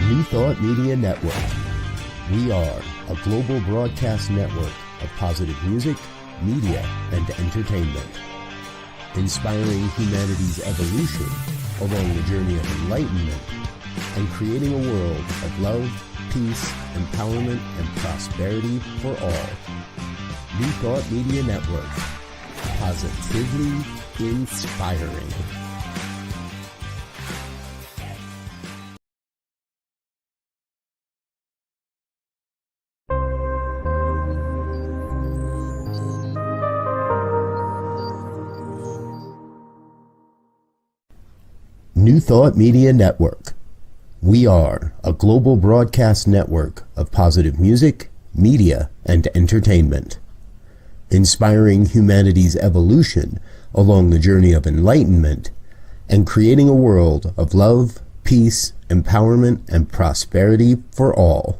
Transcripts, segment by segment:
New Thought Media Network. We are a global broadcast network of positive music, media, and entertainment, inspiring humanity's evolution along the journey of enlightenment and creating a world of love, peace, empowerment, and prosperity for all. New Thought Media Network. Positively inspiring. New Thought Media Network. We are a global broadcast network of positive music, media, and entertainment, inspiring humanity's evolution along the journey of enlightenment and creating a world of love, peace, empowerment, and prosperity for all.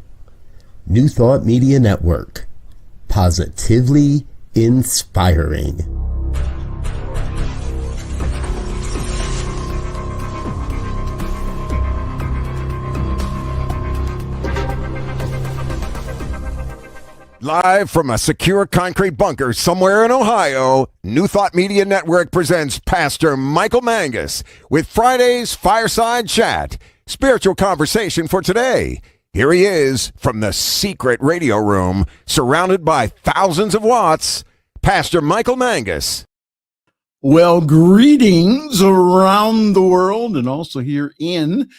New Thought Media Network. Positively inspiring. Live from a secure concrete bunker somewhere in Ohio, New Thought Media Network presents Pastor Michael Mangus with Friday's Fireside Chat, spiritual conversation for today. Here he is from the secret radio room, surrounded by thousands of watts, Pastor Michael Mangus. Well, greetings around the world and also here in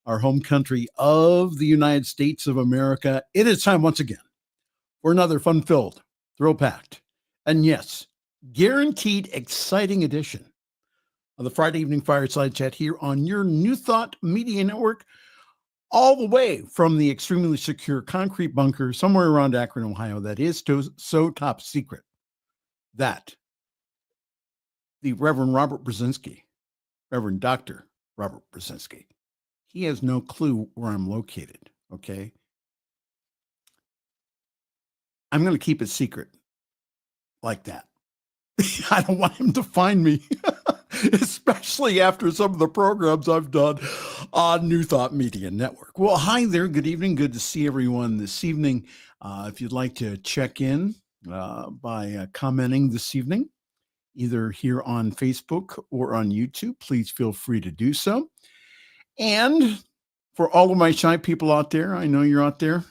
our home country of the United States of America. It is time once again for another fun-filled, thrill-packed, and yes, guaranteed exciting edition of the Friday Evening Fireside Chat here on your New Thought Media Network, all the way from the extremely secure concrete bunker somewhere around Akron, Ohio, that is so top secret that the Reverend Dr. Robert Brzezinski, he has no clue where I'm located, okay? I'm going to keep it secret like that. I don't want him to find me, especially after some of the programs I've done on New Thought Media Network. Well, hi there. Good evening. Good to see everyone this evening. If you'd like to check in by commenting this evening, either here on Facebook or on YouTube, please feel free to do so. And for all of my shy people out there, I know you're out there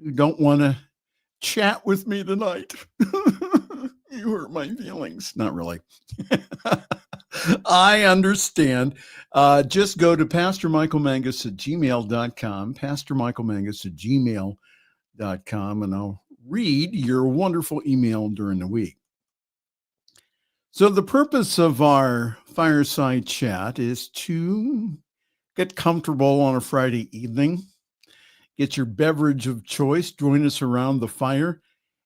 who don't want to chat with me tonight. You hurt my feelings. Not really. I understand. Just go to pastormichaelmangus@gmail.com, pastormichaelmangus@gmail.com, and I'll read your wonderful email during the week. So the purpose of our fireside chat is to get comfortable on a Friday evening. Get your beverage of choice. Join us around the fire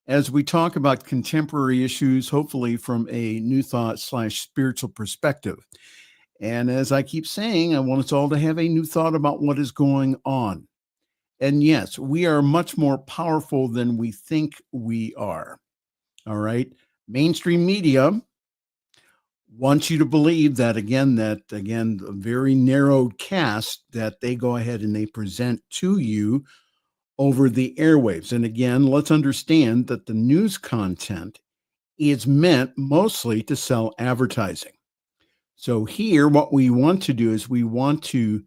as we talk about contemporary issues, hopefully from a new thought / spiritual perspective. And as I keep saying, I want us all to have a new thought about what is going on. And yes, we are much more powerful than we think we are. All right. Mainstream media wants you to believe that, again, a very narrowed cast that they go ahead and they present to you over the airwaves. And again, let's understand that the news content is meant mostly to sell advertising. So here, what we want to do is we want to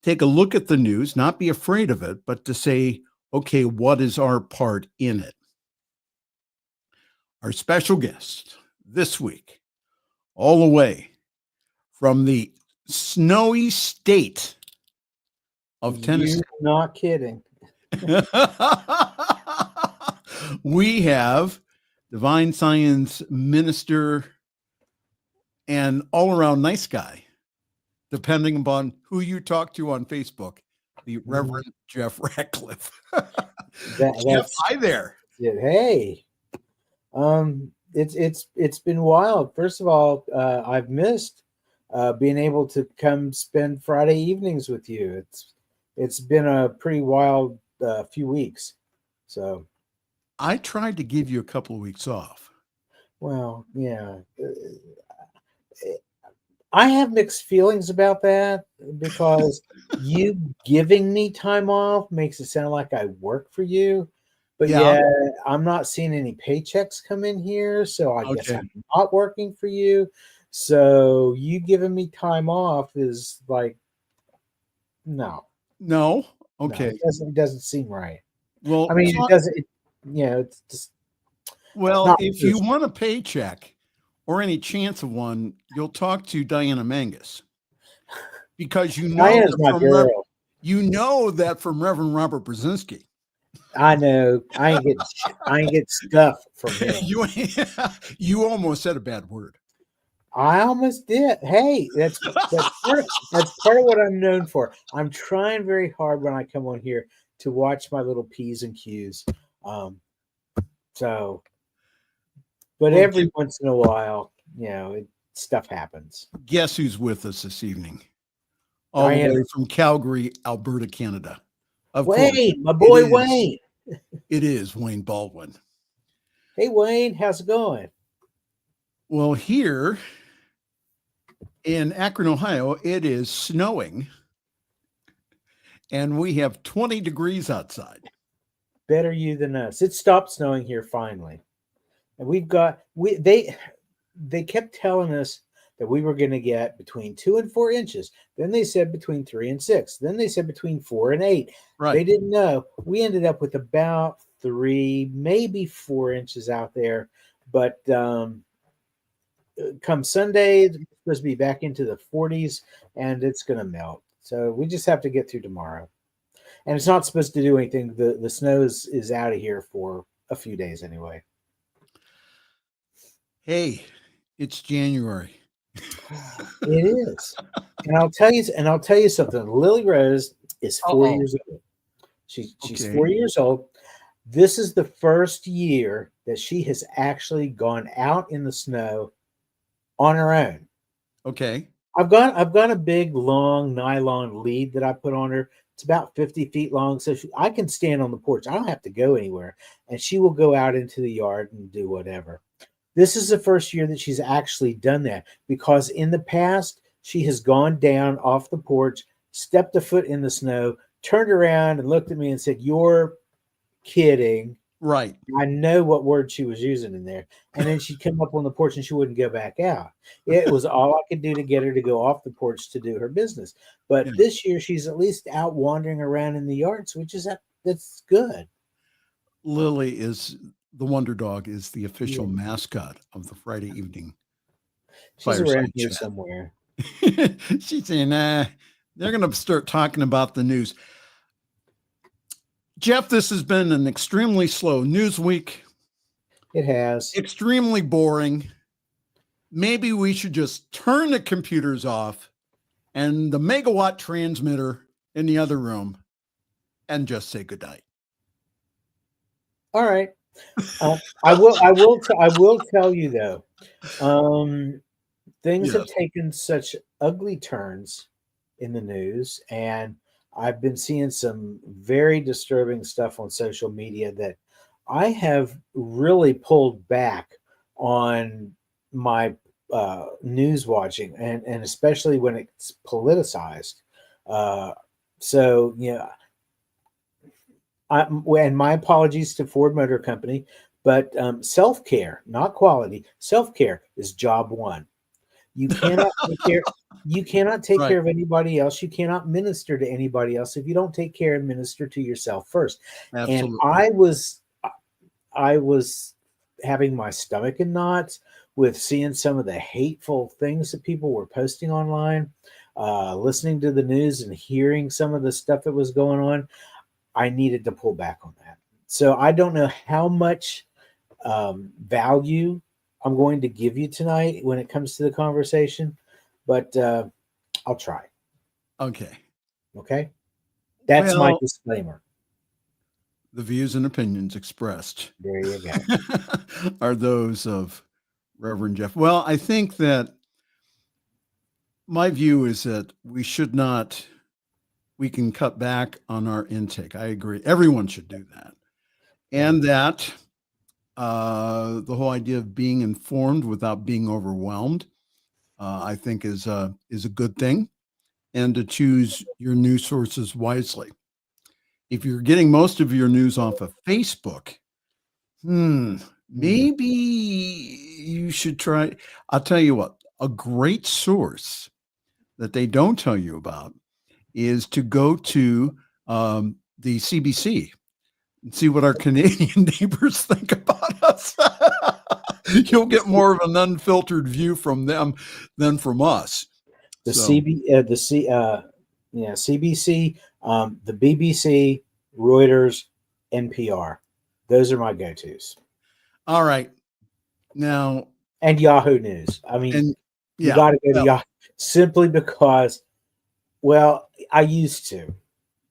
take a look at the news, not be afraid of it, but to say, okay, what is our part in it? Our special guest this week, all the way from the snowy state of Tennessee. You're not kidding. We have divine science minister and all-around nice guy, depending upon who you talk to on Facebook, the Reverend Jeff Radcliff. Jeff, hi there. Hey, it's been wild. First of all, I've missed being able to come spend Friday evenings with you. It's been a pretty wild few weeks. So I tried to give you a couple of weeks off. Well, yeah. I have mixed feelings about that because you giving me time off makes it sound like I work for you. But Yeah. yeah, I'm not seeing any paychecks come in here, so I guess Okay. I'm not working for you. So you giving me time off is like, no, No. no, Okay. it doesn't seem right. Well, I mean, it doesn't, it's just well, not if you personal. want a paycheck or any chance of one, you'll talk to Diana Mangus, because Diana's my girl. you know that from Reverend Robert Brzezinski. I know. I ain't get scuffed from him. You almost said a bad word. I almost did. Hey, that's part of what I'm known for. I'm trying very hard when I come on here to watch my little P's and Q's. So, but Well, every once in a while, stuff happens. guess who's with us this evening? All the Diana. way from Calgary, Alberta, Canada. Of course, Wayne, my boy Wayne. it is Wayne Baldwin. Hey Wayne, how's it going? Well, here in Akron, Ohio, it is snowing, and we have 20 degrees outside. Better you than us. It stopped snowing here finally, and they kept telling us that we were going to get between 2 and 4 inches. Then they said between 3 and 6. Then they said between 4 and 8. Right. They didn't know. We ended up with about 3, maybe 4 inches out there. But come Sunday, it's supposed to be back into the 40s, and it's going to melt. So we just have to get through tomorrow. And it's not supposed to do anything. The snow is out of here for a few days anyway. Hey, it's January. It is. And I'll tell you something. Lily Rose is 4 years old. She's Okay. 4 years old. This is the first year that she has actually gone out in the snow on her own. Okay. I've got a big long nylon lead that I put on her. It's about 50 feet long, so I can stand on the porch. I don't have to go anywhere, and she will go out into the yard and do whatever. This is the first year that she's actually done that, because in the past she has gone down off the porch, stepped a foot in the snow, turned around and looked at me and said, "You're kidding." Right. I know what word she was using in there. And then she'd come up on the porch and she wouldn't go back out. It was all I could do to get her to go off the porch to do her business. But Yeah. this year she's at least out wandering around in the yards, which is that's good. Lily is the Wonder Dog, is the official Yeah. mascot of the Friday evening. She's Fireside around here chat. somewhere. She's saying, they're going to start talking about the news. Jeff, this has been an extremely slow news week. It has. Extremely boring. Maybe we should just turn the computers off and the megawatt transmitter in the other room and just say goodnight. All right. I will tell you though. Things have Yes. taken such ugly turns in the news, and I've been seeing some very disturbing stuff on social media that I have really pulled back on my news watching, and especially when it's politicized. So yeah, and my apologies to Ford Motor Company, but self-care, not quality, self-care is job one. You cannot take care. You cannot take Right. care of anybody else. You cannot minister to anybody else if you don't take care and minister to yourself first. Absolutely. And I was having my stomach in knots with seeing some of the hateful things that people were posting online, listening to the news and hearing some of the stuff that was going on. I needed to pull back on that. So I don't know how much value I'm going to give you tonight when it comes to the conversation, but I'll try. Okay. Okay. That's my Well, disclaimer. the views and opinions expressed There you go. are those of Reverend Jeff. Well, I think that my view is that we can cut back on our intake. I agree. Everyone should do that. And that the whole idea of being informed without being overwhelmed I think is a good thing, and to choose your news sources wisely. If you're getting most of your news off of Facebook, maybe you should try. I'll tell you what, a great source that they don't tell you about is to go to the CBC and see what our Canadian neighbors think about us. You'll get more of an unfiltered view from them than from us. The So- CBC, the BBC, Reuters, NPR. Those are my go-tos. All right. Now, And Yahoo News. I mean, and you yeah, got to go to well, Yahoo simply because, well, I used to.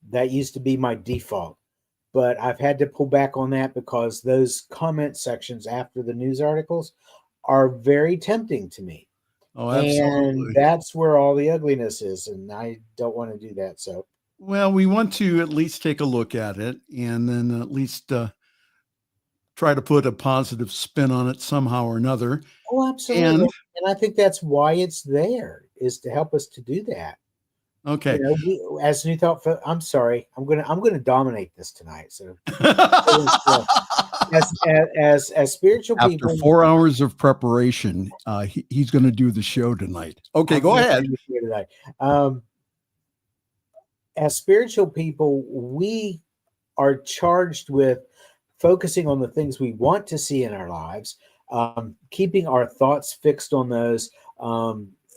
That used to be my default. But I've had to pull back on that because those comment sections after the news articles are very tempting to me. oh, absolutely. And that's where all the ugliness is. And I don't want to do that. So, Well, we want to at least take a look at it and then at least try to put a positive spin on it somehow or another. oh, absolutely. And And I think that's why it's there, is to help us to do that. okay. You know, as New Thought, I'm sorry, I'm gonna dominate this tonight. So, as spiritual After people, 4 hours of preparation, he's going to do the show tonight. Okay, I'm go gonna ahead. do this here today. As spiritual people, we are charged with focusing on the things we want to see in our lives, keeping our thoughts fixed on those,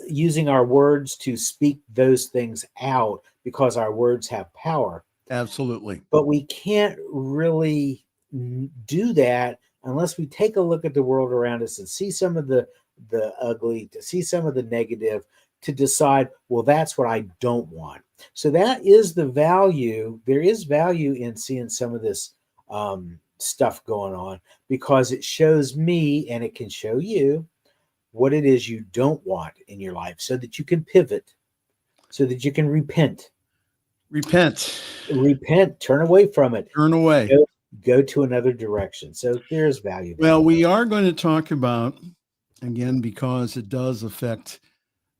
using our words to speak those things out because our words have power. Absolutely. But we can't really do that unless we take a look at the world around us and see some of the ugly, to see some of the negative, to decide, well, that's what I don't want. So that is the value. There is value in seeing some of this stuff going on because it shows me, and it can show you, what it is you don't want in your life so that you can pivot, so that you can repent, turn away from it, turn away. go to another direction. So there's value there. Well, we are going to talk about, again, because it does affect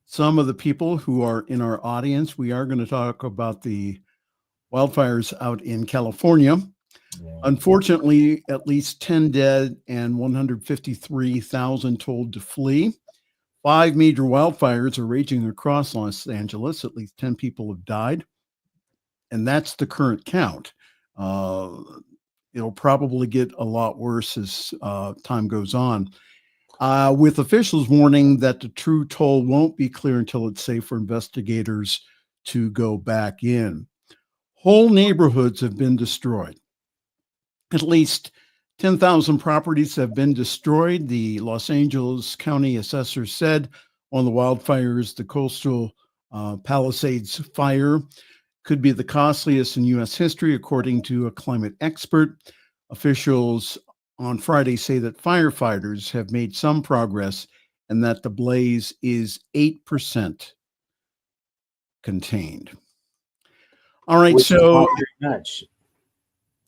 some of the people who are in our audience, we are going to talk about the wildfires out in California. Yeah. Unfortunately, at least 10 dead and 153,000 told to flee. 5 major wildfires are raging across Los Angeles. At least 10 people have died. And that's the current count. It'll probably get a lot worse as time goes on. With officials warning that the true toll won't be clear until it's safe for investigators to go back in. Whole neighborhoods have been destroyed. At least 10,000 properties have been destroyed. The Los Angeles County assessor said on the wildfires, the coastal Palisades fire could be the costliest in U.S. history, according to a climate expert. Officials on Friday say that firefighters have made some progress and that the blaze is 8% contained. All right, Which is so not very much.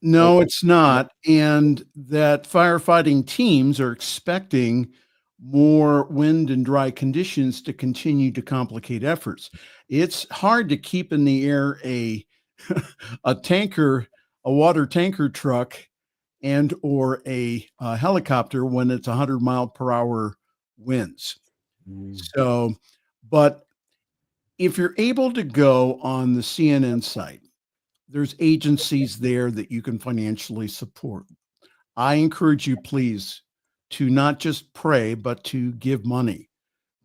no, it's not. And that firefighting teams are expecting more wind and dry conditions to continue to complicate efforts. It's hard to keep in the air a water tanker truck and or a helicopter when it's 100-mile-per-hour winds. So, but if you're able to go on the CNN site, there's agencies there that you can financially support. I encourage you, please, to not just pray, but to give money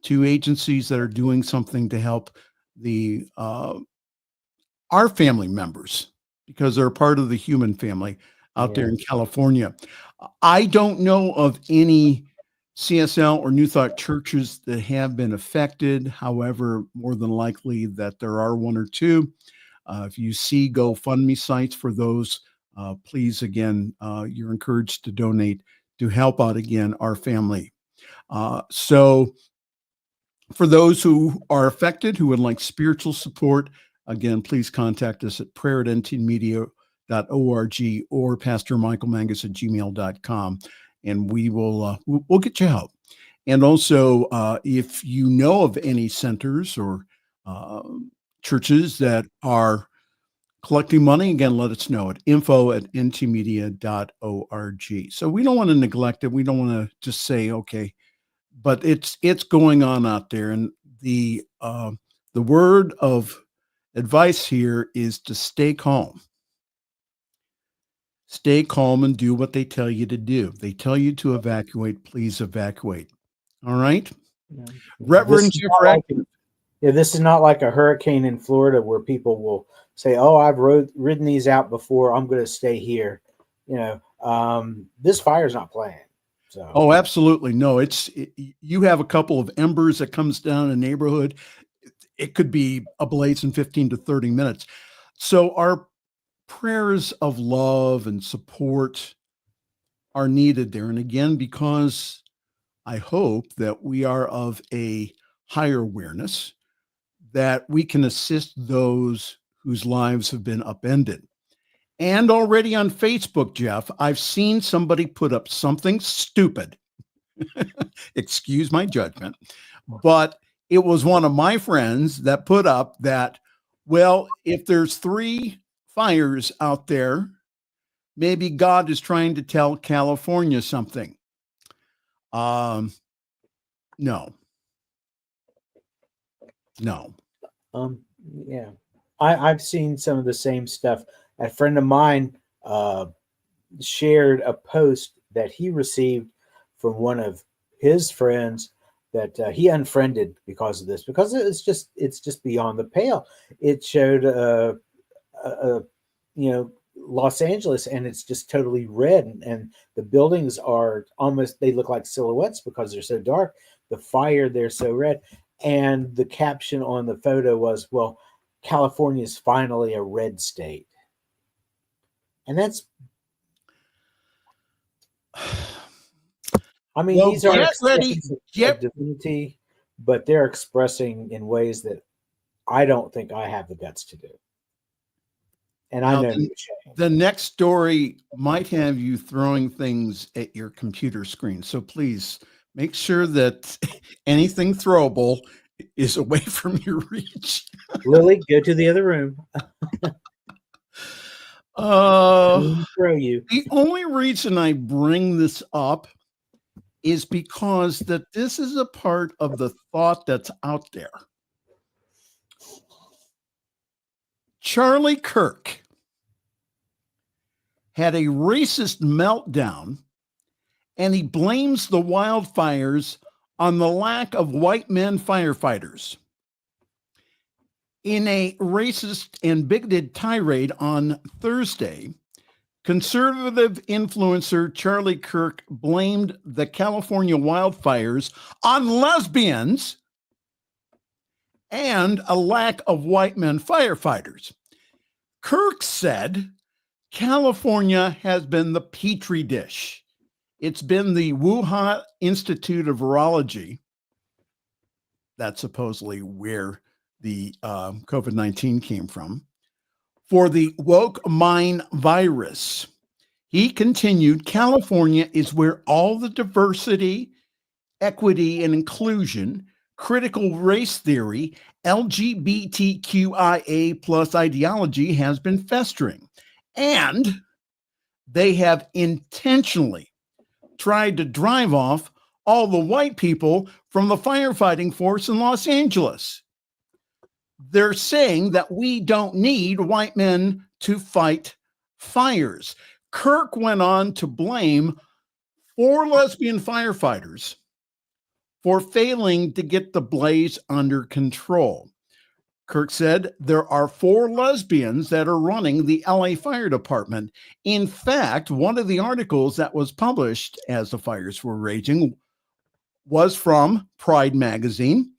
to agencies that are doing something to help our family members, because they're part of the human family out there in California. I don't know of any CSL or New Thought churches that have been affected. However, more than likely that there are one or two. If you see GoFundMe sites for those, please, again, you're encouraged to donate to help out, again, our family. So for those who are affected, who would like spiritual support, again, please contact us at prayer@ntmedia.org or pastormichaelmangus@gmail.com, and we'll get you help. And also, if you know of any centers or churches that are collecting money, again, let us know at info@ntmedia.org. So we don't want to neglect it. We don't want to just say, okay, but it's going on out there. And the word of advice here is to stay calm. Stay calm and do what they tell you to do. They tell you to evacuate, please evacuate. All right? Yeah. Reverend Jeff this is not like a hurricane in Florida where people will say, "Oh, I've ridden these out before. I'm going to stay here." This fire's not playing. So. Oh, absolutely. No, you have a couple of embers that comes down in a neighborhood. It could be ablaze in 15 to 30 minutes. So our prayers of love and support are needed there. And again, because I hope that we are of a higher awareness, that we can assist those whose lives have been upended. And already on Facebook, Jeff, I've seen somebody put up something stupid. Excuse my judgment. But it was one of my friends that put up that, well, if there's 3 fires out there, maybe God is trying to tell California something. No. Yeah, I've seen some of the same stuff. A friend of mine shared a post that he received from one of his friends that he unfriended because of this, because it's just beyond the pale. It showed Los Angeles, and it's just totally red, and the buildings are they look like silhouettes because they're so dark. The fire, they're so red. And the caption on the photo was, well, California is finally a red state. And that's, I mean, these are expressions of divinity, but they're expressing in ways that I don't think I have the guts to do. And I know the next story might have you throwing things at your computer screen. So please make sure that anything throwable is away from your reach. Lily, go to the other room. Throw you. The only reason I bring this up is because that this is a part of the thought that's out there. Charlie Kirk had a racist meltdown, and he blames the wildfires on the lack of white men firefighters. In a racist and bigoted tirade on Thursday, conservative influencer Charlie Kirk blamed the California wildfires on lesbians and a lack of white men firefighters. Kirk said California has been the petri dish. It's been the Wuhan Institute of Virology. That's supposedly where the COVID-19 came from. For the woke mind virus. He continued, California is where all the diversity, equity, and inclusion, critical race theory, LGBTQIA plus ideology has been festering. And they have intentionally tried to drive off all the white people from the firefighting force in Los Angeles. They're saying that we don't need white men to fight fires. Kirk went on to blame 4 lesbian firefighters for failing to get the blaze under control. Kirk said there are 4 lesbians that are running the LA Fire Department. In fact, one of the articles that was published as the fires were raging was from Pride magazine.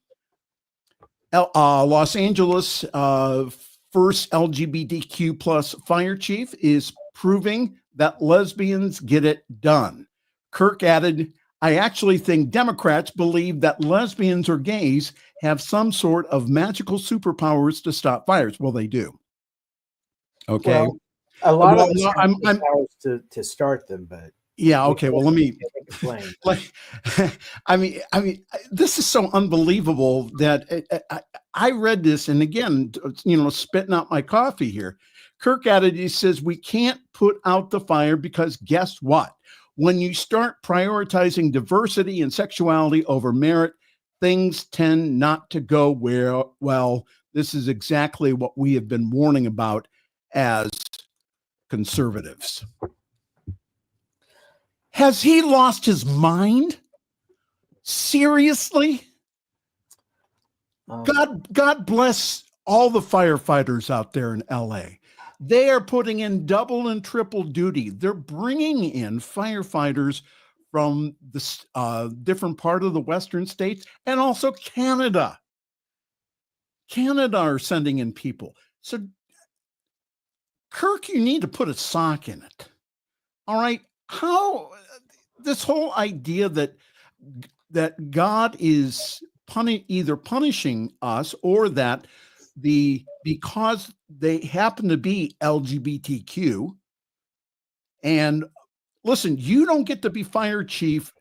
Los Angeles first LGBTQ plus fire chief is proving that lesbians get it done. Kirk added, I actually think Democrats believe that lesbians or gays have some sort of magical superpowers to stop fires. Well, they do. Okay. Well, a lot of them have powers to start them, but yeah. Okay. Well, let me Explain. Like, I mean, this is so unbelievable that I read this, and again, spitting out my coffee here. Kirk added, he says, we can't put out the fire because guess what? When you start prioritizing diversity and sexuality over merit, things tend not to go well. This is exactly what we have been warning about as conservatives. Has he lost his mind? Seriously? God bless all the firefighters out there in LA. They are putting in double and triple duty. They're bringing in firefighters from the different part of the Western states and also Canada. Canada are sending in people. So, Kirk, you need to put a sock in it. All right. How this whole idea that God is either punishing us or that because they happen to be LGBTQ. And listen, you don't get to be fire chief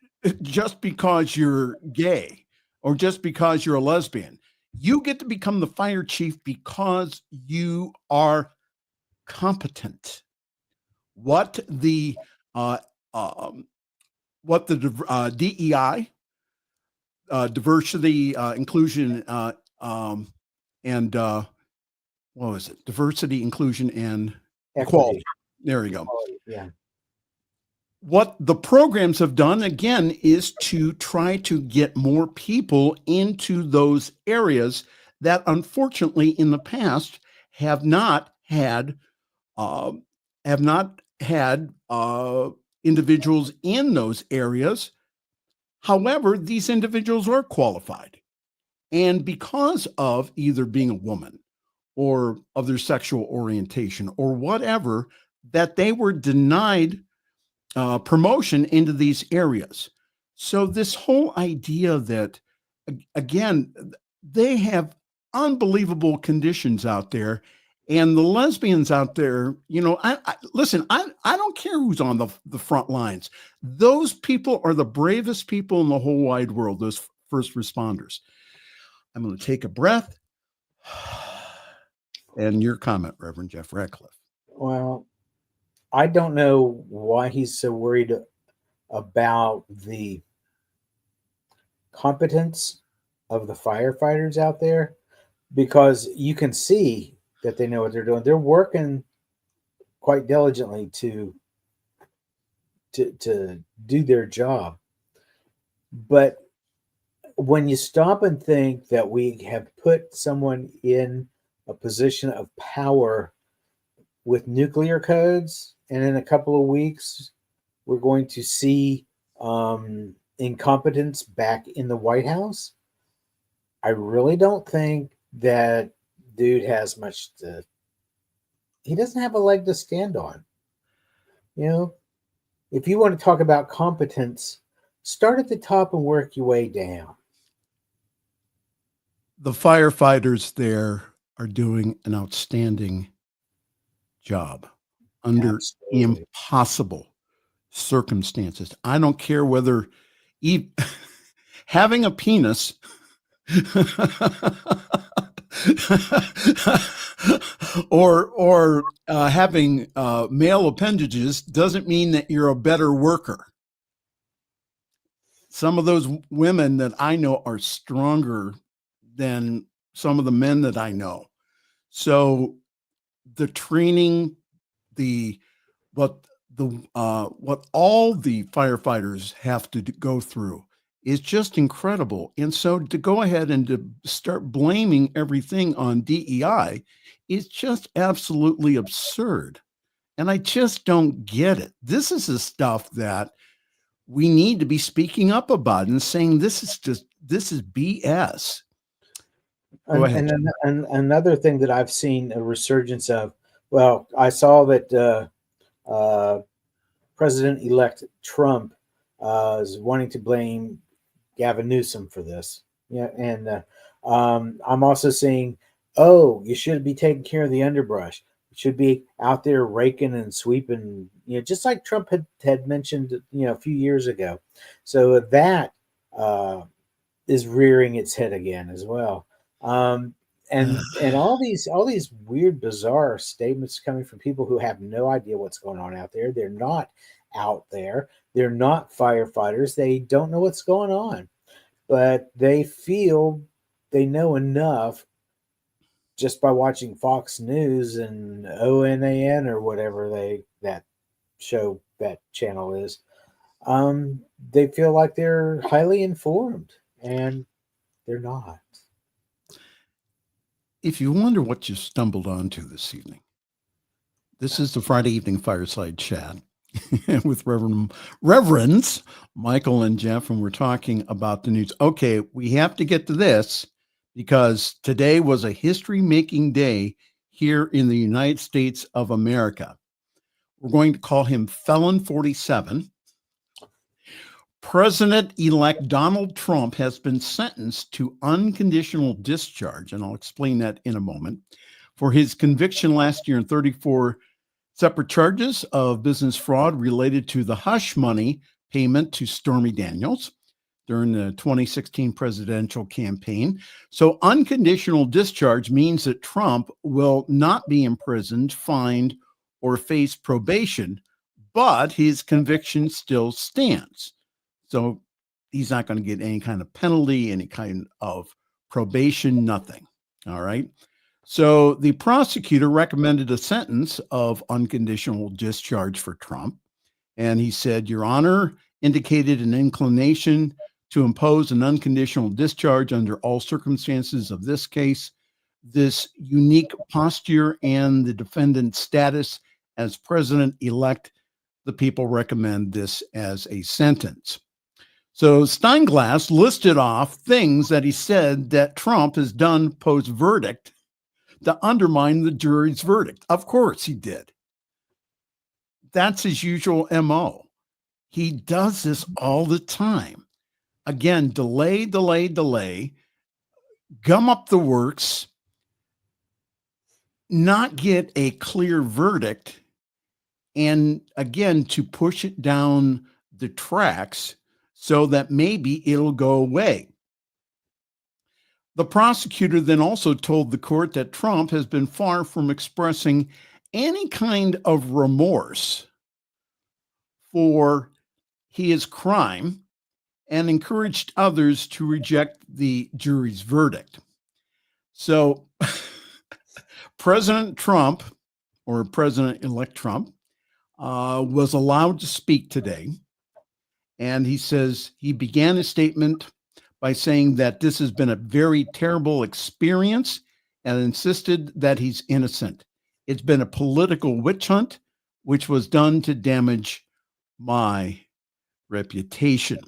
just because you're gay or just because you're a lesbian. You get to become the fire chief because you are competent. What the DEI, diversity, inclusion, and what was it? Diversity, inclusion, and equality. There you go. Yeah. What the programs have done, again, is to try to get more people into those areas that, unfortunately, in the past have not had individuals in those areas. However, these individuals are qualified. And because of either being a woman or of their sexual orientation or whatever, that they were denied promotion into these areas. So this whole idea that, again, they have unbelievable conditions out there, and the lesbians out there, listen, I don't care who's on the front lines. Those people are the bravest people in the whole wide world, those first responders. I'm going to take a breath. And your comment, Reverend Jeff Radcliff. Well, I don't know why he's so worried about the competence of the firefighters out there, because you can see that they know what they're doing. They're working quite diligently to do their job. But when you stop and think that we have put someone in a position of power with nuclear codes, and in a couple of weeks, we're going to see incompetence back in the White House, I really don't think that dude has much he doesn't have a leg to stand on. If you want to talk about competence, start at the top and work your way down. The firefighters there are doing an outstanding job under impossible circumstances. I don't care whether having a penis or having male appendages doesn't mean that you're a better worker. Some of those women that I know are stronger than some of the men that I know. So the training, what all the firefighters have to go through is just incredible. And so to go ahead and to start blaming everything on DEI is just absolutely absurd. And I just don't get it. This is the stuff that we need to be speaking up about and saying this is BS. Go ahead. And another thing that I've seen a resurgence of, well, I saw that President-elect Trump is wanting to blame Gavin Newsom for this. Yeah, and I'm also seeing, you should be taking care of the underbrush. should be out there raking and sweeping, just like Trump had mentioned, a few years ago. So that is rearing its head again as well. And all these weird, bizarre statements coming from people who have no idea what's going on out there. They're not out there. They're not firefighters. They don't know what's going on, but they feel they know enough just by watching Fox News and ONAN or whatever that channel is. They feel like they're highly informed, and they're not. If you wonder what you stumbled onto this evening, this is the Friday evening fireside chat with Reverends Michael and Jeff, and we're talking about the news. Okay, we have to get to this because today was a history-making day here in the United States of America. We're going to call him Felon 47. President-elect Donald Trump has been sentenced to unconditional discharge, and I'll explain that in a moment, for his conviction last year in 34 separate charges of business fraud related to the hush money payment to Stormy Daniels during the 2016 presidential campaign. So unconditional discharge means that Trump will not be imprisoned, fined, or face probation, but his conviction still stands. So he's not going to get any kind of penalty, any kind of probation, nothing. All right. So the prosecutor recommended a sentence of unconditional discharge for Trump. And he said, Your Honor indicated an inclination to impose an unconditional discharge under all circumstances of this case. This unique posture and the defendant's status as president-elect, the people recommend this as a sentence. So Steinglass listed off things that he said that Trump has done post-verdict to undermine the jury's verdict. Of course he did. That's his usual MO. He does this all the time. Again, delay, gum up the works, not get a clear verdict, and again, to push it down the tracks so that maybe it'll go away. The prosecutor then also told the court that Trump has been far from expressing any kind of remorse for his crime and encouraged others to reject the jury's verdict. So President Trump, or President-elect Trump, was allowed to speak today. And he says he began his statement by saying that this has been a very terrible experience and insisted that he's innocent. It's been a political witch hunt, which was done to damage my reputation.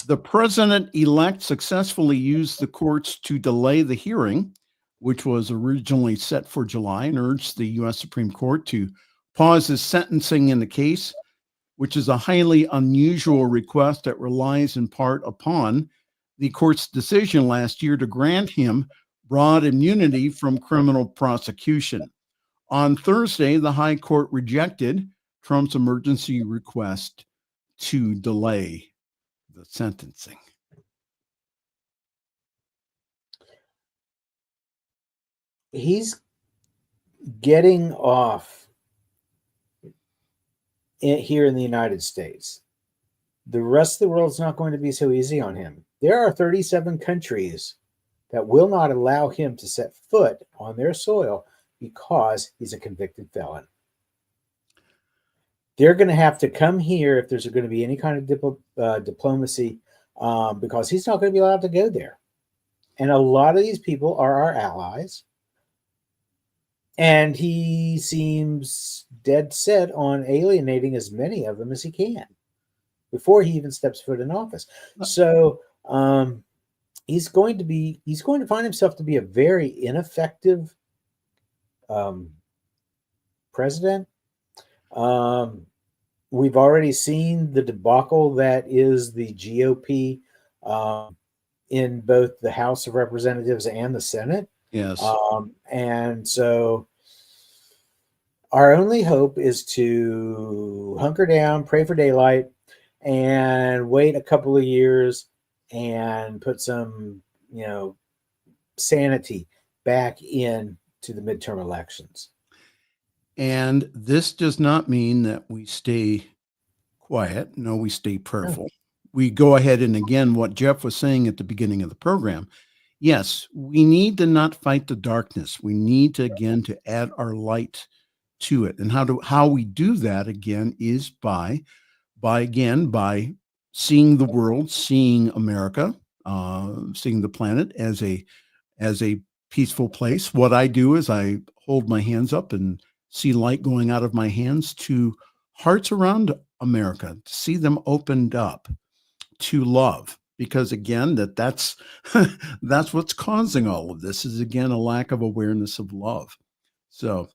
The president-elect successfully used the courts to delay the hearing, which was originally set for July, and urged the U.S. Supreme Court to pause his sentencing in the case, which is a highly unusual request that relies in part upon the court's decision last year to grant him broad immunity from criminal prosecution. On Thursday, the High Court rejected Trump's emergency request to delay the sentencing. He's getting off here in the United States. The rest of the world's not going to be so easy on him. There are 37 countries that will not allow him to set foot on their soil because he's a convicted felon. They're going to have to come here if there's going to be any kind of diplomacy, because he's not going to be allowed to go there. And a lot of these people are our allies. And he seems dead set on alienating as many of them as he can before he even steps foot in office. So he's going to find himself to be a very ineffective president. We've already seen the debacle that is the GOP in both the House of Representatives and the Senate. Yes. And so Our only hope is to hunker down, pray for daylight, and wait a couple of years and put some, sanity back in to the midterm elections. And this does not mean that we stay quiet. No, we stay prayerful. We go ahead and, again, what Jeff was saying at the beginning of the program, yes, we need to not fight the darkness. We need to, again, to add our light to it. And how we do that, again, is by seeing the world, seeing America, seeing the planet as a peaceful place. What I do is I hold my hands up and see light going out of my hands to hearts around America, to see them opened up to love. Because again, that's that's what's causing all of this, is again a lack of awareness of love. So,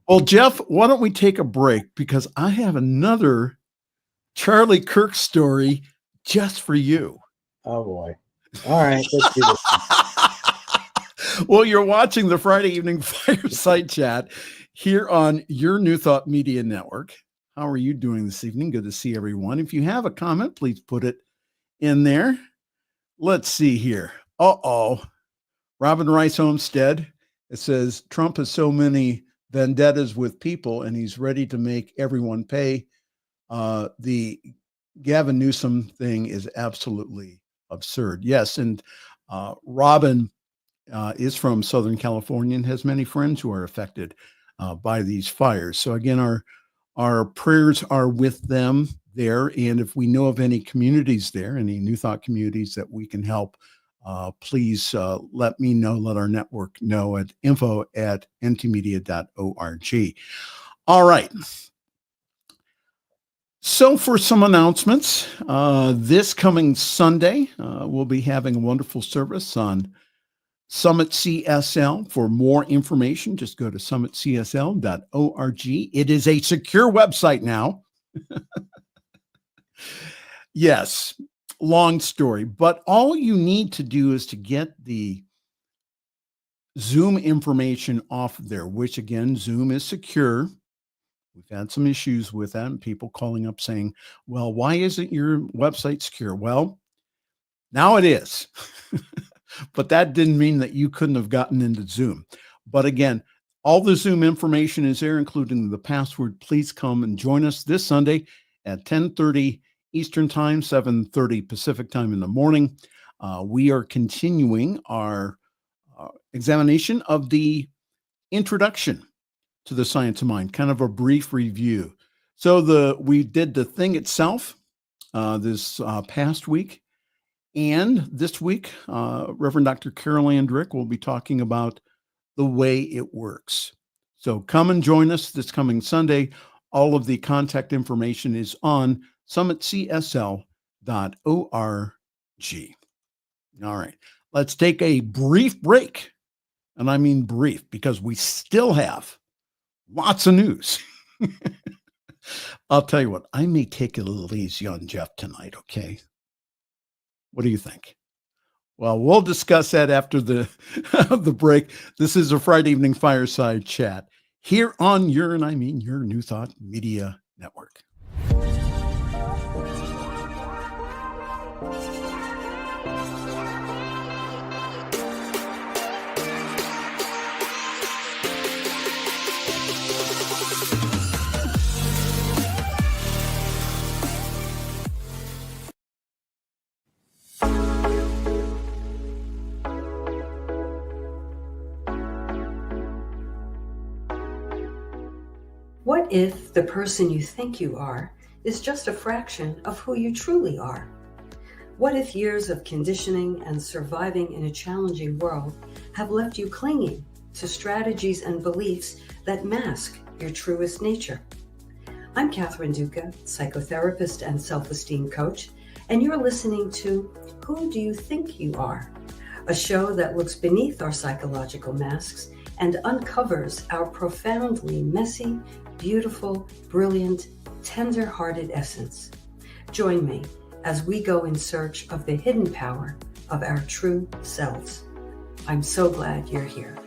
well, Jeff, why don't we take a break, because I have another Charlie Kirk story just for you. Oh boy. All right, let's do this. Well, you're watching the Friday Evening Fireside Chat here on your New Thought Media Network. How are you doing this evening? Good to see everyone. If you have a comment, please put it in there. Let's see here. Robin Rice Homestead. It says Trump has so many vendettas with people and he's ready to make everyone pay. The Gavin Newsom thing is absolutely absurd. Yes. And Robin is from Southern California and has many friends who are affected by these fires. So again, our prayers are with them there. And if we know of any communities there, any New Thought communities that we can help, please let me know, let our network know at info@ntmedia.org. All right. So for some announcements, this coming Sunday, we'll be having a wonderful service on Summit CSL. For more information, just go to summitcsl.org. It is a secure website now. Yes, long story, but all you need to do is to get the Zoom information off there, which again, Zoom is secure. We've had some issues with that and people calling up saying, well, why isn't your website secure? Well, now it is. But that didn't mean that you couldn't have gotten into Zoom. But again, all the Zoom information is there, including the password. Please come and join us this Sunday at 10:30 Eastern Time, 7:30 Pacific Time in the morning. We are continuing our examination of the introduction to the science of mind, kind of a brief review. So we did the thing itself this past week. And this week, Reverend Dr. Carol Ann Drick will be talking about the way it works. So come and join us this coming Sunday. All of the contact information is on summitcsl.org. All right, let's take a brief break. And I mean brief, because we still have lots of news. I'll tell you what, I may take it a little easy on Jeff tonight, okay? What do you think? Well, we'll discuss that after the break. This is a Friday Evening Fireside Chat here on your New Thought Media Network. What if the person you think you are is just a fraction of who you truly are? What if years of conditioning and surviving in a challenging world have left you clinging to strategies and beliefs that mask your truest nature? I'm Catherine Duca, psychotherapist and self-esteem coach, and you're listening to Who Do You Think You Are? A show that looks beneath our psychological masks and uncovers our profoundly messy, beautiful, brilliant, tender-hearted essence. Join me as we go in search of the hidden power of our true selves. I'm so glad you're here.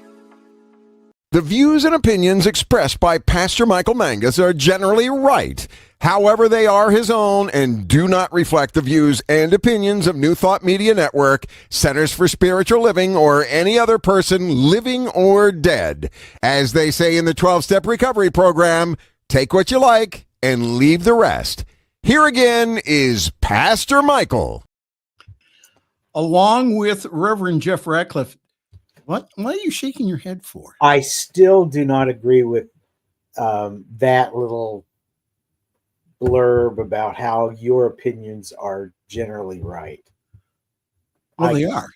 The views and opinions expressed by Pastor Michael Mangus are generally right. However, they are his own and do not reflect the views and opinions of New Thought Media Network, Centers for Spiritual Living, or any other person living or dead. As they say in the 12-Step Recovery Program, take what you like and leave the rest. Here again is Pastor Michael. Along with Reverend Jeff Radcliff. What are you shaking your head for? I still do not agree with that little blurb about how your opinions are generally right. Well, they are.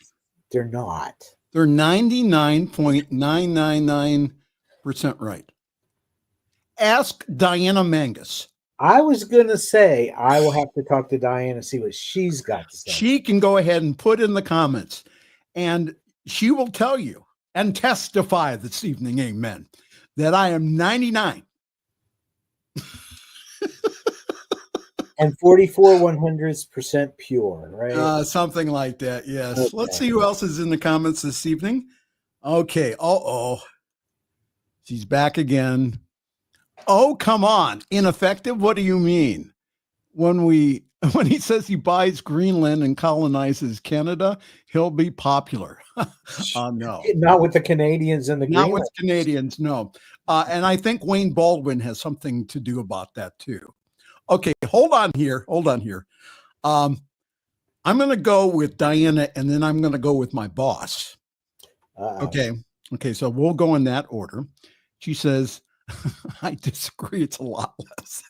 They're not. They're 99.999% right. Ask Diana Mangus. I was going to say I will have to talk to Diana, see what she's got to say. She can go ahead and put in the comments, and she will tell you and testify this evening, amen, that I am 99. And 44/100% pure, right? Something like that, yes. Okay. Let's see who else is in the comments this evening. Okay, she's back again. Oh, come on. Ineffective? What do you mean? When he says he buys Greenland and colonizes Canada, he'll be popular. No. Not with the Canadians and the Not Greenland. with Canadians, no. And I think Wayne Baldwin has something to do about that too. Okay, hold on here. I'm going to go with Diana, and then I'm going to go with my boss. Okay, so we'll go in that order. She says, I disagree. It's a lot less.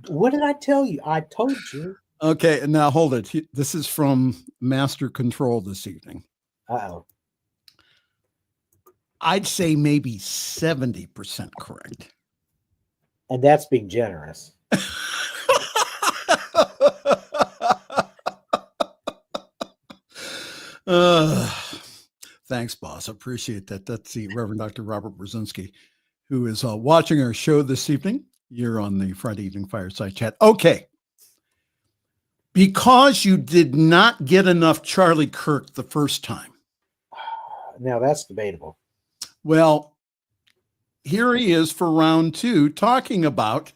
What did I tell you? I told you. Okay, and now hold it. This is from Master Control this evening. Uh-oh. I'd say maybe 70% correct. And that's being generous. Thanks, boss. I appreciate that. That's the Reverend Dr. Robert Brzezinski, who is watching our show this evening. You're on the Friday evening Fireside Chat. Okay. Because you did not get enough Charlie Kirk the first time. Now that's debatable. Well, here he is for round 2 talking about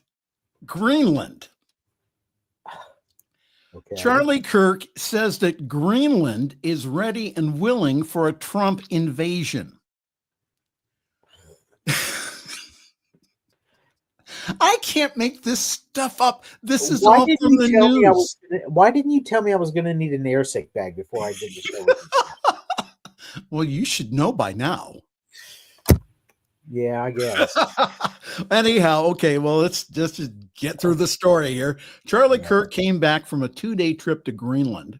Greenland. Okay. Charlie Kirk says that Greenland is ready and willing for a Trump invasion. I can't make this stuff up. This is all from the news. Why didn't you tell me I was going to need an air sick bag before I did the show? Well, you should know by now. Yeah, I guess. Anyhow, okay, well, let's just get through the story here. Charlie Kirk came back from a 2-day trip to Greenland,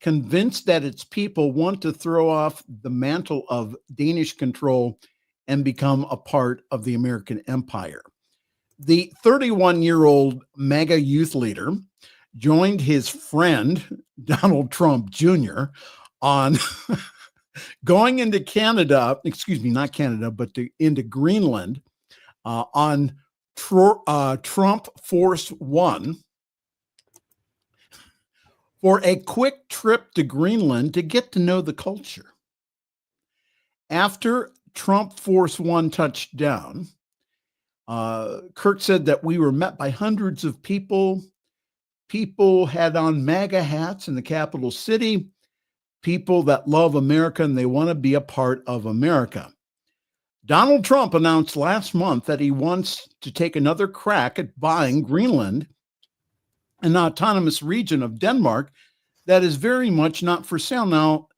convinced that its people want to throw off the mantle of Danish control and become a part of the American empire. The 31-year-old MAGA youth leader joined his friend, Donald Trump Jr., on going into Canada, not Canada, but into Greenland on Trump Force One for a quick trip to Greenland to get to know the culture. After Trump Force One touched down, Kirk said that we were met by hundreds of people. People had on MAGA hats in the capital city. People that love America and they want to be a part of America. Donald Trump announced last month that he wants to take another crack at buying Greenland, an autonomous region of Denmark that is very much not for sale. Now,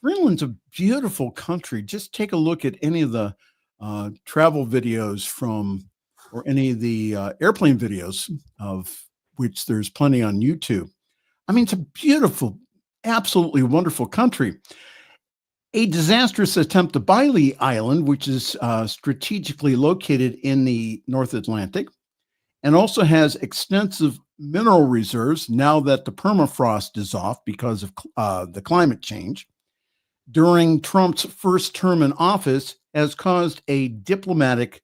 Greenland's a beautiful country. Just take a look at any of the travel videos or any of the airplane videos, of which there's plenty on YouTube. I mean, it's a beautiful, absolutely wonderful country. A disastrous attempt to buy the island, which is strategically located in the North Atlantic, and also has extensive mineral reserves now that the permafrost is off because of the climate change, during Trump's first term in office, has caused a diplomatic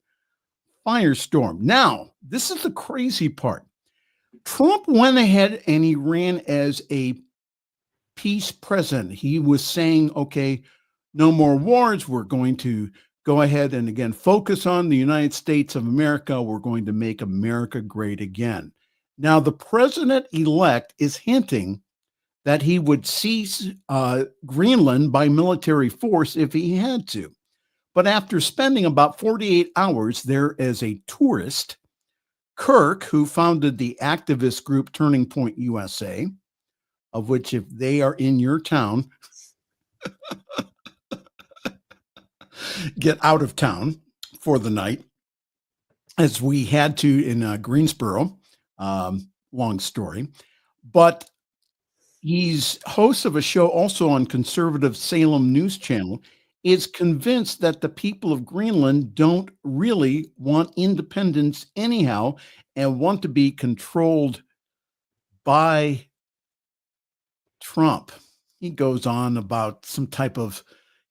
firestorm. Now, this is the crazy part. Trump went ahead and he ran as a peace president. He was saying, okay, no more wars. We're going to go ahead and again focus on the United States of America. We're going to make America great again. Now, the president-elect is hinting that he would seize Greenland by military force if he had to. But after spending about 48 hours there as a tourist, Kirk, who founded the activist group Turning Point USA, of which if they are in your town, get out of town for the night, as we had to in Greensboro. Long story. But he's host of a show also on conservative Salem News Channel, is convinced that the people of Greenland don't really want independence anyhow and want to be controlled by Trump. He goes on about some type of,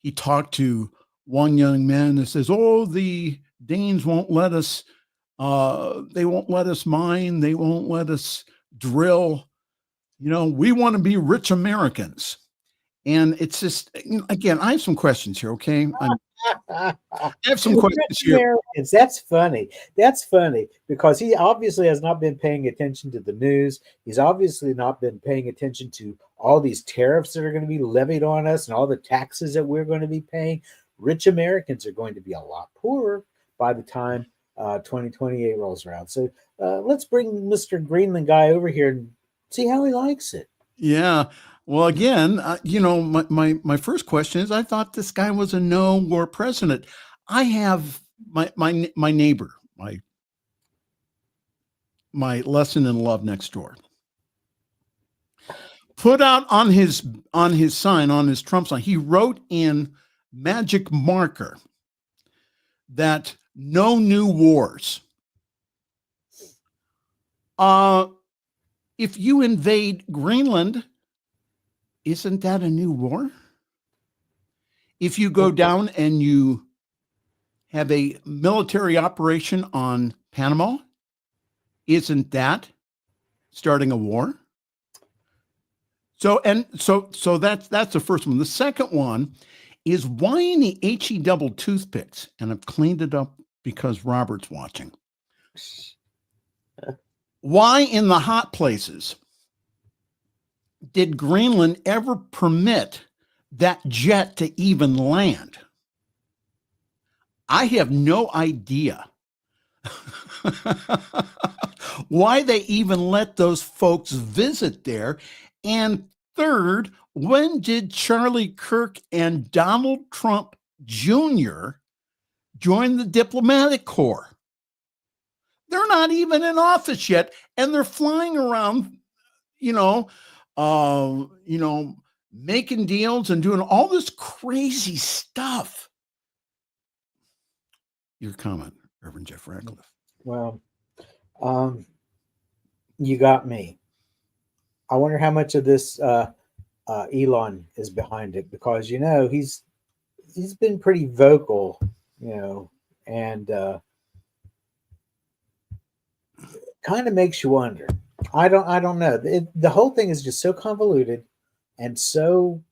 he talked to one young man that says, oh, the Danes won't let us, they won't let us mine, they won't let us drill. You know, we want to be rich Americans. And it's just, again, I have some questions here, okay? I have some questions here. Americans, that's funny. That's funny because he obviously has not been paying attention to the news. He's obviously not been paying attention to all these tariffs that are going to be levied on us and all the taxes that we're going to be paying. Rich Americans are going to be a lot poorer by the time 2028 rolls around. So let's bring Mr. Greenland guy over here and see how he likes it. Yeah. Well, again, my first question is, I thought this guy was a no-war president. I have my neighbor, my lesson in love next door, put out on his sign, on his Trump sign, he wrote in magic marker that no new wars. If you invade Greenland, isn't that a new war? If you go down and you have a military operation on Panama, isn't that starting a war? So that's the first one. The second one is, why in the HE double toothpicks? And I've cleaned it up because Robert's watching. Why in the hot places did Greenland ever permit that jet to even land? I have no idea why they even let those folks visit there. And third, when did Charlie Kirk and Donald Trump Jr. join the diplomatic corps? They're not even in office yet, and they're flying around, making deals and doing all this crazy stuff. Your comment, Reverend Jeff Radcliff. Well, you got me. I wonder how much of this Elon is behind it, because he's been pretty vocal, and kind of makes you wonder. I don't know. The whole thing is just so convoluted and so,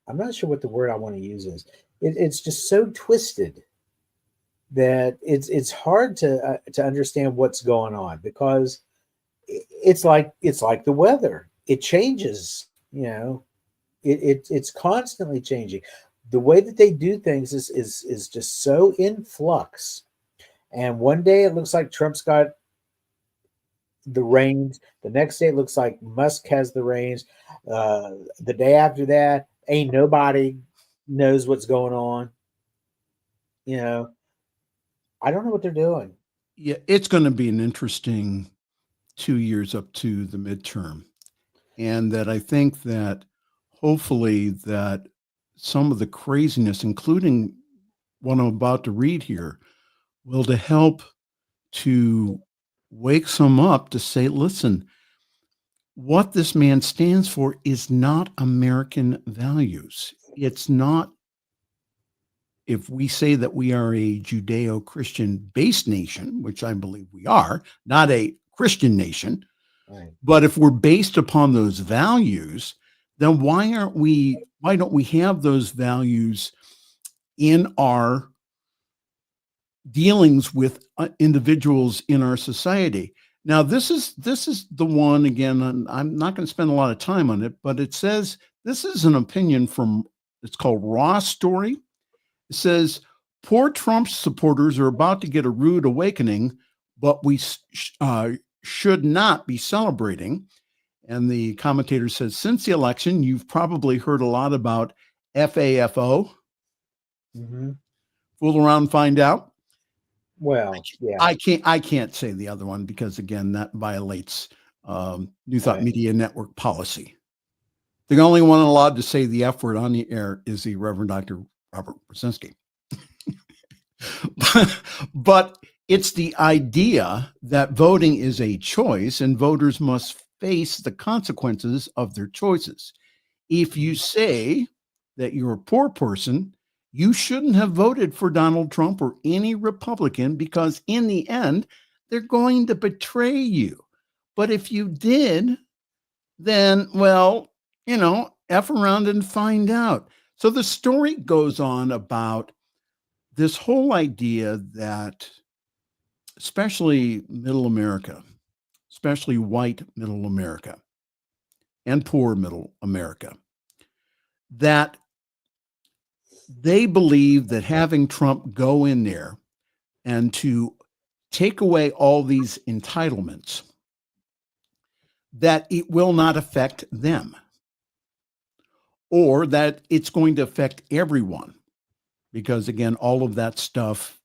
I'm not sure what the word I want to use is. It's just so twisted that it's hard to understand what's going on, because it's like the weather. It changes, it's constantly changing. The way that they do things is just so in flux. And one day it looks like Trump's got the reins. The next day it looks like Musk has the reins. The day after that, ain't nobody knows what's going on. I don't know what they're doing. Yeah, it's going to be an interesting 2 years up to the midterm. And that I think that hopefully that some of the craziness, including what I'm about to read here, will to help to wake some up to say, listen, what this man stands for is not American values. It's not, if we say that we are a Judeo-Christian based nation, which I believe we are, not a Christian nation, right. But if we're based upon those values, then why don't we have those values in our dealings with individuals in our society. Now, this is the one, again, and I'm not going to spend a lot of time on it, but it says, this is an opinion from, it's called Raw Story. It says, poor Trump supporters are about to get a rude awakening, but we should not be celebrating. And the commentator says, since the election, you've probably heard a lot about FAFO. Mm-hmm. Fool around, find out. Well, yeah. I can't say the other one because, again, that violates New Thought Media Network policy. The only one allowed to say the F word on the air is the Reverend Dr. Robert Brzezinski. But it's the idea that voting is a choice and voters must face the consequences of their choices. If you say that you're a poor person, you shouldn't have voted for Donald Trump or any Republican because in the end, they're going to betray you. But if you did, then, well, F around and find out. So the story goes on about this whole idea that especially middle America, especially white middle America and poor middle America, that they believe that having Trump go in there and to take away all these entitlements, that it will not affect them, or that it's going to affect everyone. Because again, all of that stuff,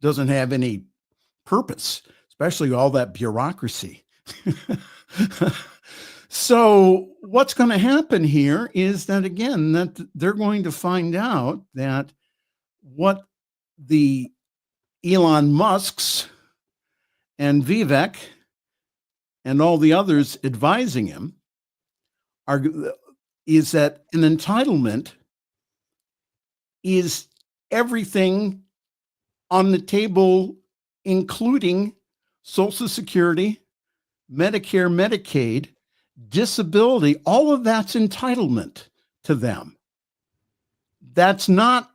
doesn't have any purpose, especially all that bureaucracy. So what's going to happen here is that, again, that they're going to find out that what the Elon Musks and Vivek and all the others advising him is that an entitlement is everything on the table, including Social Security, Medicare, Medicaid, disability. All of that's entitlement to them. That's not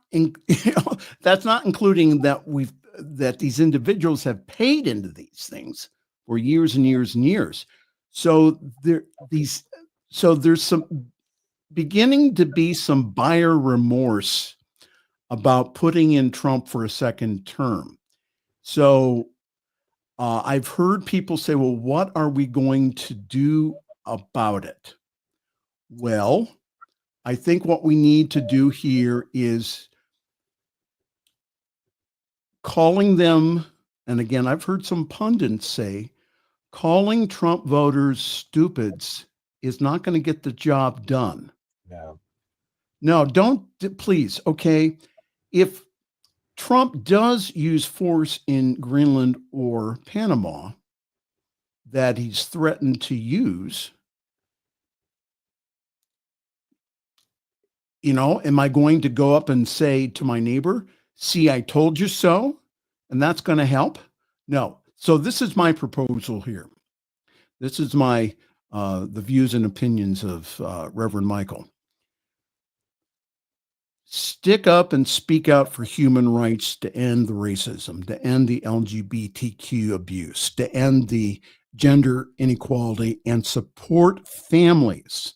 that's not including that these individuals have paid into these things for years and years and years. So there's some beginning to be some buyer remorse about putting in Trump for a second term. So I've heard people say, well, what are we going to do about it? Well, I think what we need to do here is calling them, and again, I've heard some pundits say, calling Trump voters stupids is not going to get the job done. No, don't, please. Okay. If Trump does use force in Greenland or Panama that he's threatened to use, am I going to go up and say to my neighbor, see, I told you so, and that's going to help? No. So this is my proposal here. This is my the views and opinions of Reverend Michael. Stick up and speak out for human rights to end the racism, to end the LGBTQ abuse, to end the gender inequality, and support families,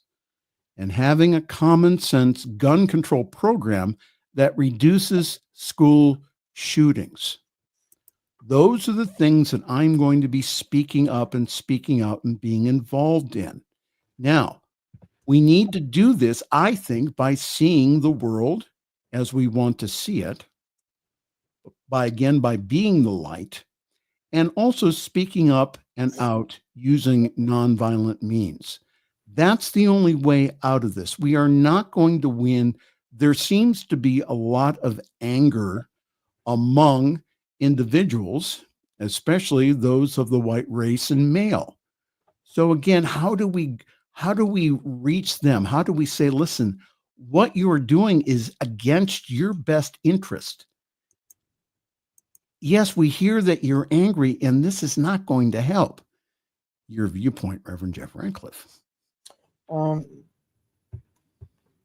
and having a common sense gun control program that reduces school shootings. Those are the things that I'm going to be speaking up and speaking out and being involved in. Now, we need to do this, I think, by seeing the world as we want to see it, by being the light, and also speaking up and out using nonviolent means. That's the only way out of this. We are not going to win. There seems to be a lot of anger among individuals, especially those of the white race and male. So again, how do we reach them? How do we say, listen, what you are doing is against your best interest? Yes, we hear that you're angry, and this is not going to help. Your viewpoint, Reverend Jeff Radcliff.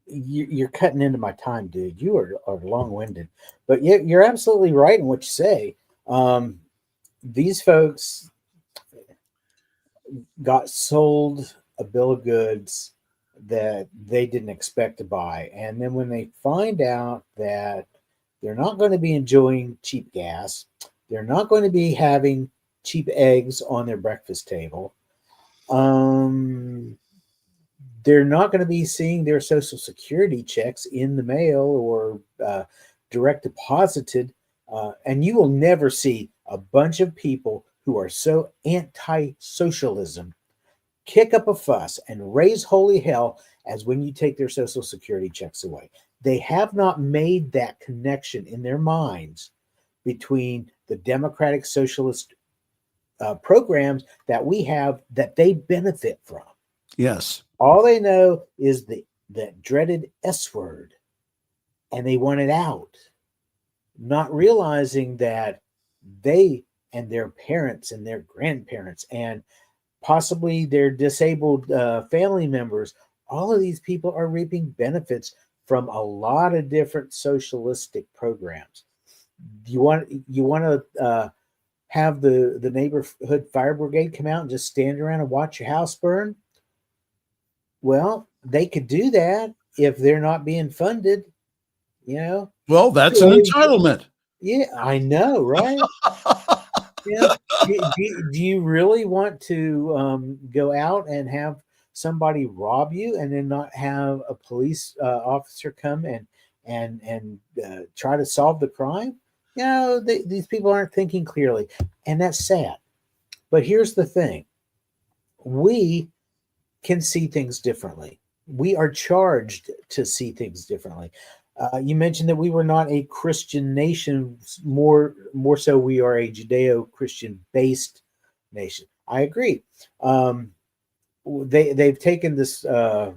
you're cutting into my time, dude. You are long-winded, but you're absolutely right in what you say. These folks got sold a bill of goods that they didn't expect to buy. And then when they find out that they're not going to be enjoying cheap gas, they're not going to be having cheap eggs on their breakfast table, they're not going to be seeing their Social Security checks in the mail or direct deposited. And you will never see a bunch of people who are so anti-socialism kick up a fuss and raise holy hell as when you take their Social Security checks away. They have not made that connection in their minds between the democratic socialist programs that we have that they benefit from. Yes. All they know is that dreaded S word, and they want it out, not realizing that they and their parents and their grandparents and possibly their disabled family members, all of these people are reaping benefits from a lot of different socialistic programs. You want to have the neighborhood fire brigade come out and just stand around and watch your house burn? Well, they could do that if they're not being funded, Well, that's an entitlement. Yeah, I know, right? Yeah. Do you really want to go out and have somebody rob you and then not have a police officer come and try to solve the crime? These people aren't thinking clearly, and that's sad. But here's the thing. We can see things differently. We are charged to see things differently. You mentioned that we were not a Christian nation. More so, we are a Judeo-Christian based nation. I agree. They've taken this. They've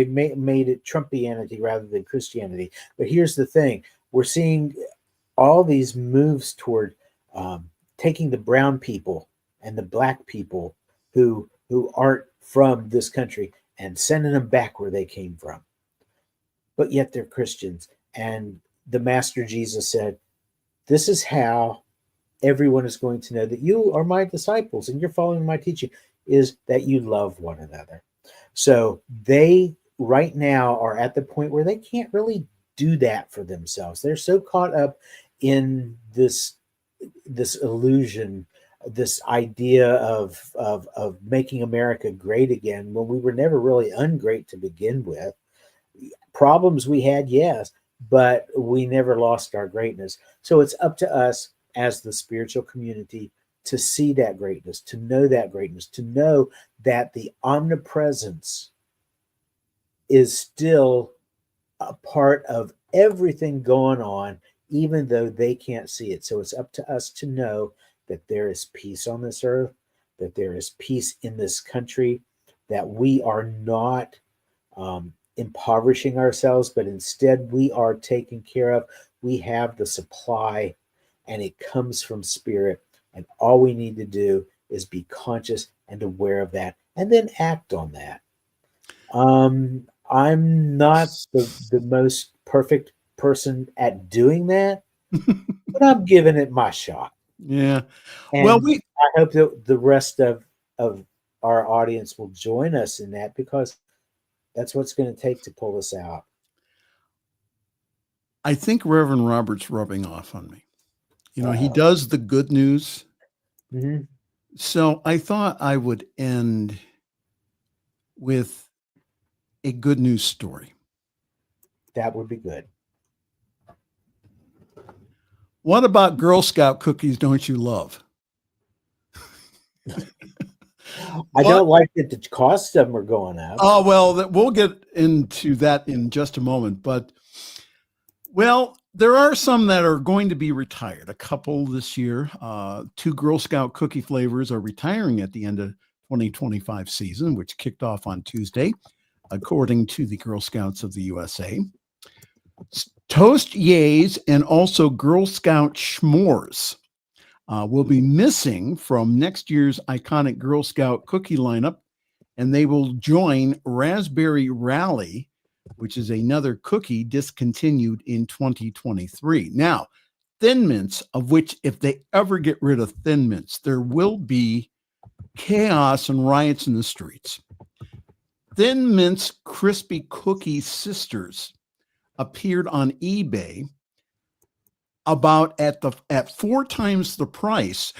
made it Trumpianity rather than Christianity. But here's the thing: we're seeing all these moves toward taking the brown people and the black people who aren't from this country and sending them back where they came from. But yet they're Christians. And the Master Jesus said, this is how everyone is going to know that you are my disciples and you're following my teaching, is that you love one another. So they right now are at the point where they can't really do that for themselves. They're so caught up in this illusion, this idea of making America great again, when we were never really ungreat to begin with. Problems we had, yes, but we never lost our greatness. So it's up to us as the spiritual community to see that greatness, to know that greatness, to know that the omnipresence is still a part of everything going on, even though they can't see it. So it's up to us to know that there is peace on this earth, that there is peace in this country, that we are not impoverishing ourselves, but instead we are taken care of. We have the supply and it comes from spirit. And all we need to do is be conscious and aware of that and then act on that. I'm not the most perfect person at doing that, but I'm giving it my shot. Yeah. And Well, I hope that the rest of our audience will join us in that, because that's what's going to take to pull this out. I think Reverend Robert's rubbing off on me. He does the good news. Mm-hmm. So I thought I would end with a good news story. That would be good. What about Girl Scout cookies don't you love? I don't like that the costs of them are going up. Oh, well, we'll get into that in just a moment. But, well, there are some that are going to be retired. A couple this year. 2 Girl Scout cookie flavors are retiring at the end of 2025 season, which kicked off on Tuesday, according to the Girl Scouts of the USA. Toast Yays and also Girl Scout S'mores will be missing from next year's iconic Girl Scout cookie lineup, and they will join Raspberry Rally, which is another cookie discontinued in 2023. Now, Thin Mints, of which if they ever get rid of Thin Mints, there will be chaos and riots in the streets. Thin Mints Crispy Cookie Sisters appeared on eBay at 4 times the price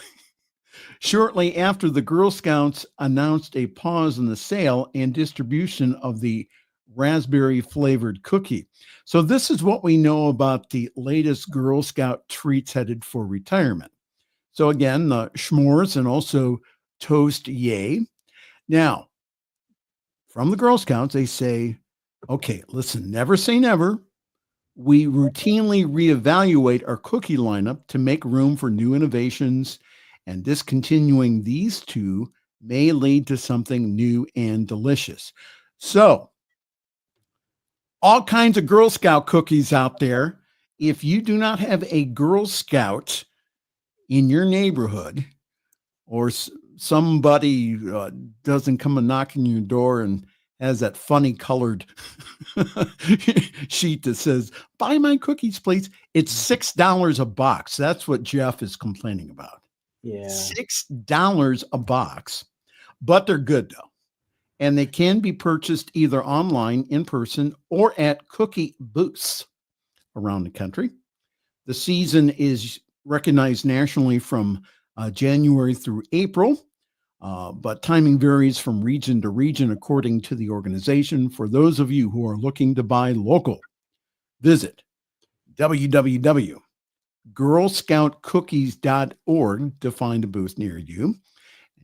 shortly after the Girl Scouts announced a pause in the sale and distribution of the raspberry flavored cookie. So this is what we know about the latest Girl Scout treats headed for retirement. So again, the s'mores and also toast yay. Now, from the Girl Scouts, they say, okay, listen, never say never. We routinely reevaluate our cookie lineup to make room for new innovations, and discontinuing these two may lead to something new and delicious. So, all kinds of Girl Scout cookies out there. If you do not have a Girl Scout in your neighborhood, or somebody doesn't come and knock on your door and has that funny colored sheet that says, buy my cookies, please. It's $6 a box. That's what Jeff is complaining about. Yeah. $6 a box, but they're good though. And they can be purchased either online, in person, or at cookie booths around the country. The season is recognized nationally from January through April, but timing varies from region to region according to the organization. For those of you who are looking to buy local, visit www.girlscoutcookies.org to find a booth near you.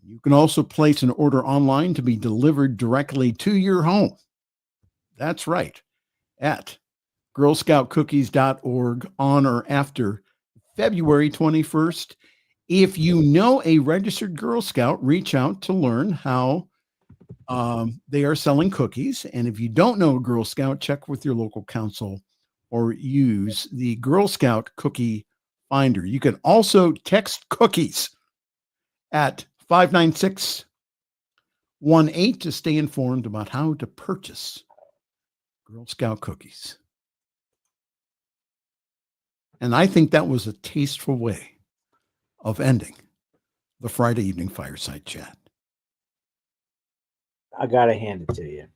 You can also place an order online to be delivered directly to your home. That's right, at girlscoutcookies.org on or after February 21st. If you know a registered Girl Scout, reach out to learn how they are selling cookies. And if you don't know a Girl Scout, check with your local council or use the Girl Scout Cookie Finder. You can also text cookies at 59618 to stay informed about how to purchase Girl Scout cookies. And I think that was a tasteful way of ending the Friday evening fireside chat. I gotta hand it to you.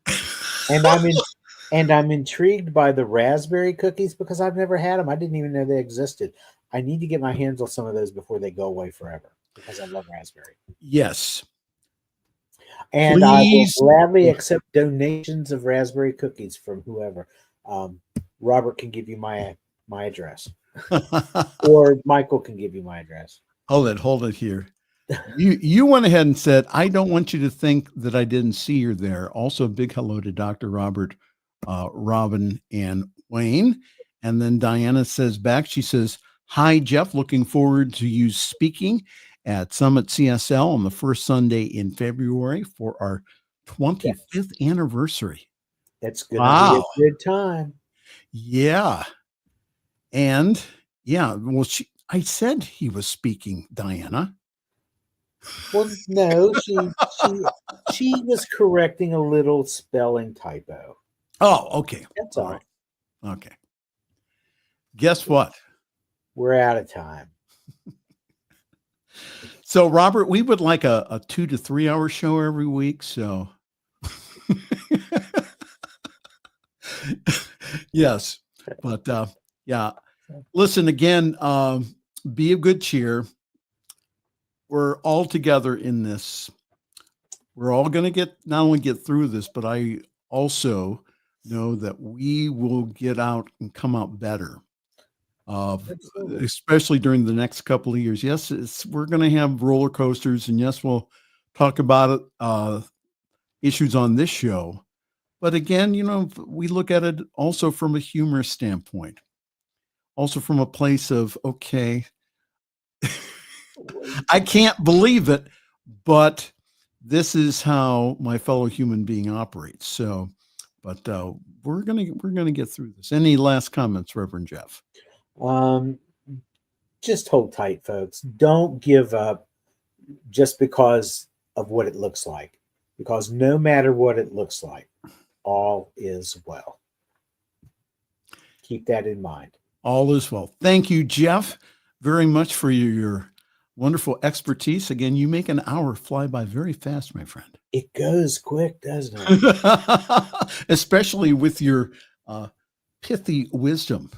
And I'm intrigued by the raspberry cookies because I've never had them. I didn't even know they existed. I need to get my hands on some of those before they go away forever because I love raspberry. Yes. And Please. I will gladly accept donations of raspberry cookies from whoever. Robert can give you my address. Or Michael can give you my address. Hold it here. You went ahead and said, I don't want you to think that I didn't see you there. Also, a big hello to Dr. Robert, Robin, and Wayne. And then Diana says back, she says, hi, Jeff, looking forward to you speaking at Summit CSL on the first Sunday in February for our 25th anniversary. That's going to be a good time. Yeah. And yeah, well, I said he was speaking, Diana. Well, no, she was correcting a little spelling typo. Oh, okay. That's all right. Okay. Guess what? We're out of time. So, Robert, we would like a 2 to 3 hour show every week. So, yes, but yeah. Listen again. Be of good cheer. We're all together in this. We're all going to not only get through this, but I also know that we will get out and come out better. Especially during the next couple of years. Yes, we're going to have roller coasters, and yes, we'll talk about it, issues on this show. But again, we look at it also from a humorous standpoint, also from a place of, okay, I can't believe it, but this is how my fellow human being operates. So, but we're gonna get through this. Any last comments, Reverend Jeff? Just hold tight, folks. Don't give up just because of what it looks like, because no matter what it looks like, all is well. keep that in mind. All is well. Thank you, Jeff, very much for your wonderful expertise. Again, you make an hour fly by very fast, my friend. It goes quick, doesn't it? Especially with your pithy wisdom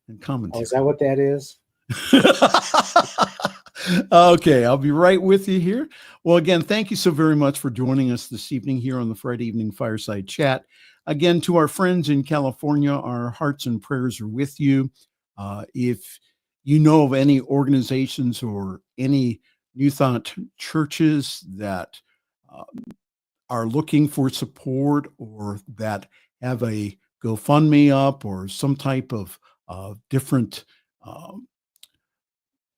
and commentary. Oh, is that what that is? Okay, I'll be right with you here. Well, again, thank you so very much for joining us this evening here on the Friday Evening Fireside Chat. Again, to our friends in California, our hearts and prayers are with you. If you know of any organizations or any New Thought churches that are looking for support or that have a GoFundMe up or some type of different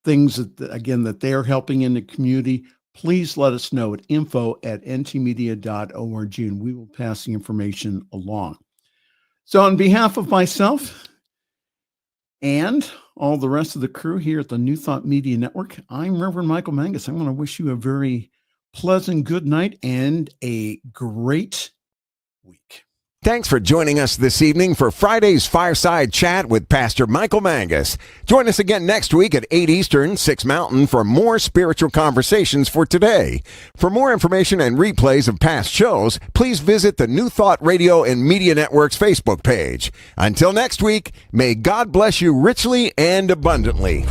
things that they are helping in the community, please let us know at info@ntmedia.org, and we will pass the information along. So on behalf of myself and all the rest of the crew here at the New Thought Media Network, I'm Reverend Michael Mangus. I'm going to wish you a very pleasant good night and a great week. Thanks for joining us this evening for Friday's Fireside Chat with Pastor Michael Mangus. Join us again next week at 8 Eastern, 6 Mountain for more spiritual conversations for today. For more information and replays of past shows, please visit the New Thought Radio and Media Network's Facebook page. Until next week, may God bless you richly and abundantly.